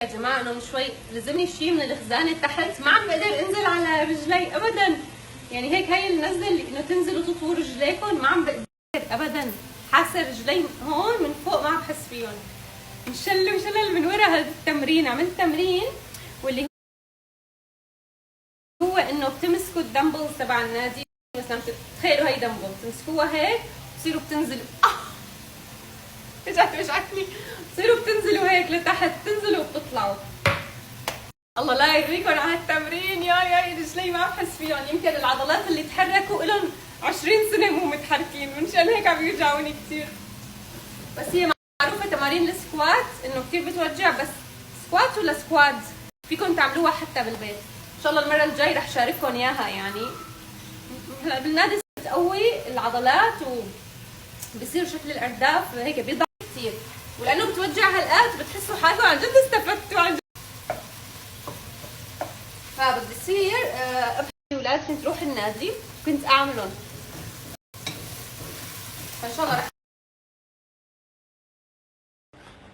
يا جماعه انه من شوي لزمني شيء من الخزانه تحت، ما عم بقدر انزل على رجلي ابدا. يعني هيك هي النزله اللي انه تنزلوا تطووا رجليكم ما عم بقدر ابدا. حاسه رجلي هون من فوق ما عم بحس فيهم. مشلل من ورا هذا التمرين. عملت تمرين واللي هو انه بتمسكوا الدمبلز تبع النادي، مثلا تخيلوا هي دمبل تمسكوها هيك بتصيروا بتنزلوا رجعت وجعتني. بتصيروا بتنزلوا هيك لتحت، تنزلوا وبتطلعوا. الله لا يرضيكم على هالتمرين. يا رجلي ما بحس فيهم. يمكن العضلات اللي تحركوا لهم 20 سنه مو متحركين، منشان هيك عم يوجعوني كثير. بس هي معروفه تمارين السكوات انه كثير بتوجع، بس سكوات ولا سكواد فيكم تعملوها حتى بالبيت. ان شاء الله المره الجاي رح شارككم اياها. يعني هلا بالنادي بتقوي العضلات وبصير شكل الارداف هيك بيضعف كثير، ولانه بتوجع هالقد بتحسوا حالكم عن جد استفدتوا عن جد. فبدي يصير اولاد كنت روح النادي كنت اعملهم، فان شاء الله رح